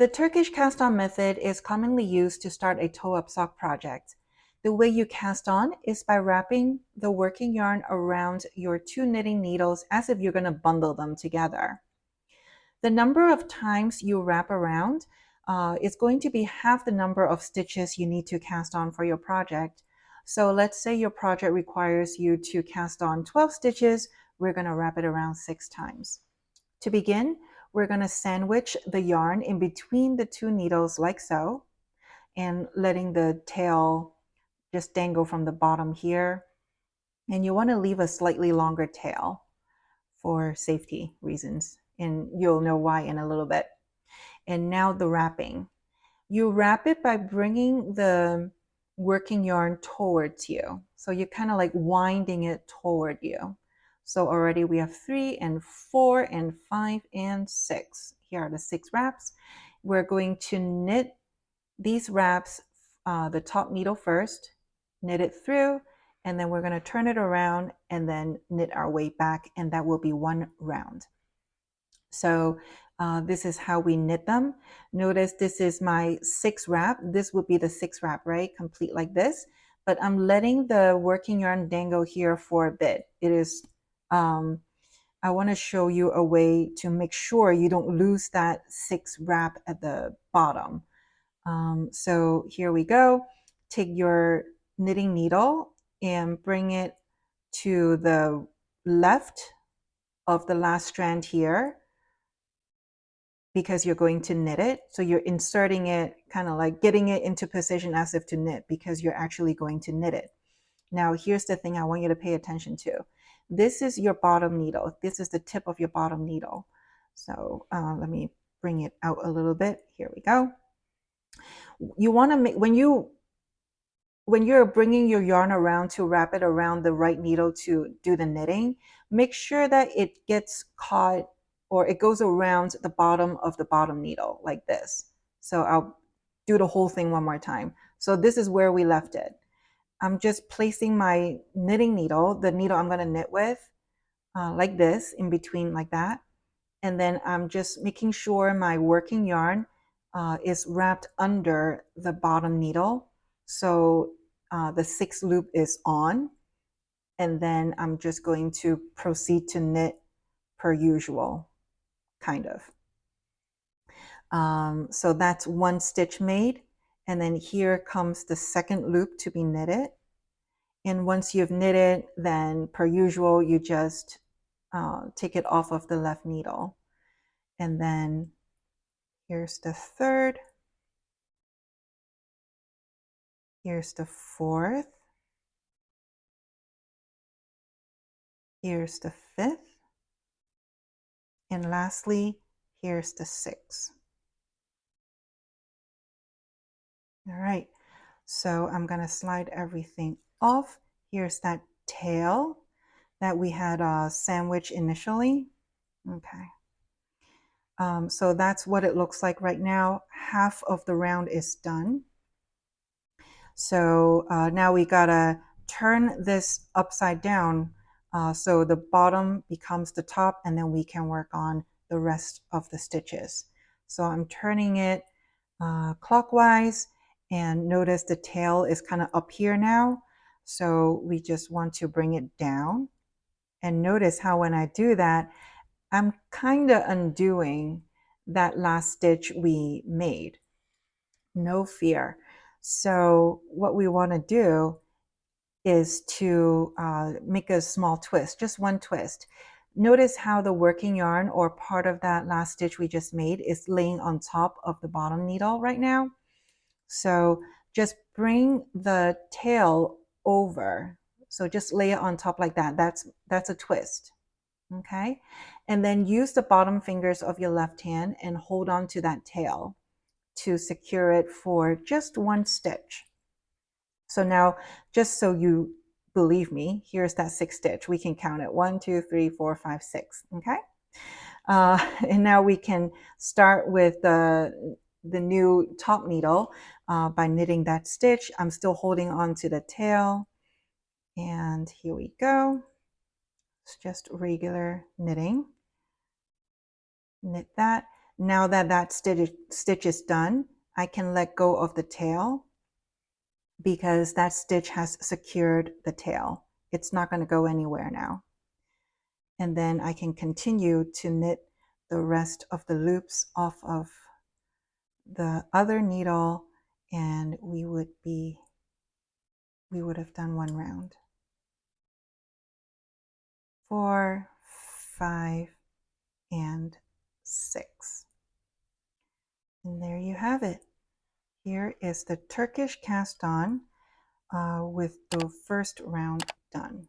The Turkish cast on method is commonly used to start a toe-up sock project. The way you cast on is by wrapping the working yarn around your two knitting needles as if you're going to bundle them together. The number of times you wrap around is going to be half the number of stitches you need to cast on for your project. So let's say your project requires you to cast on 12 stitches, we're going to wrap it around 6 times. To begin, we're going to sandwich the yarn in between the two needles like so, and letting the tail just dangle from the bottom here. And you want to leave a slightly longer tail for safety reasons, and you'll know why in a little bit. And now the wrapping. You wrap it by bringing the working yarn towards you. So you're kind of like winding it toward you. So already we have 3 and 4 and 5 and 6. Here are the 6 wraps. We're going to knit these wraps, the top needle first, knit it through, and then we're going to turn it around and then knit our way back, and that will be 1 round. So this is how we knit them. Notice this is my 6 wrap. This would be the 6 wrap, right? Complete like this. But I'm letting the working yarn dangle here for a bit. It is, I want to show you a way to make sure you don't lose that 6 wrap at the bottom. So here we go. Take your knitting needle and bring it to the left of the last strand here, because you're going to knit it. So you're inserting it, kind of like getting it into position as if to knit, because you're actually going to knit it. Now, here's the thing I want you to pay attention to. This is your bottom needle. This is the tip of your bottom needle. So let me bring it out a little bit. Here we go. You want to make, when you're bringing your yarn around to wrap it around the right needle to do the knitting, make sure that it gets caught, or it goes around the bottom of the bottom needle like this. So I'll do the whole thing one more time. So this is where we left it. I'm just placing my knitting needle, the needle I'm going to knit with, like this, in between like that. And then I'm just making sure my working yarn is wrapped under the bottom needle. So the 6th loop is on. And then I'm just going to proceed to knit per usual, kind of. So that's 1 stitch made. And then here comes the 2nd loop to be knitted. And once you've knitted, then per usual, you just take it off of the left needle. And then here's the 3rd. Here's the 4th. Here's the 5th. And lastly, here's the 6th. All right, so I'm going to slide everything off. Here's that tail that we had sandwiched initially. Okay. So that's what it looks like right now. Half of the round is done. So now we gotta turn this upside down so the bottom becomes the top, and then we can work on the rest of the stitches. So I'm turning it clockwise, and notice the tail is kind of up here now. So we just want to bring it down. And notice how when I do that, I'm kind of undoing that last stitch we made. No fear. So what we want to do is to make a small twist, just 1 twist. Notice how the working yarn, or part of that last stitch we just made, is laying on top of the bottom needle right now. So just bring the tail over. So just lay it on top like that. That's a twist. Okay, and then use the bottom fingers of your left hand and hold on to that tail to secure it for just 1 stitch. So now, just so you believe me, here's that 6th stitch. We can count it: 1, 2, 3, 4, 5, 6. Okay, and now we can start with the new top needle by knitting that stitch. I'm still holding on to the tail, and here we go. It's just regular knitting. Knit that. Now that that stitch is done, I can let go of the tail because that stitch has secured the tail. It's not going to go anywhere now. And then I can continue to knit the rest of the loops off of the other needle, and we would have done one round. 4, 5, and 6. And there you have it. Here is the Turkish cast on with the first round done.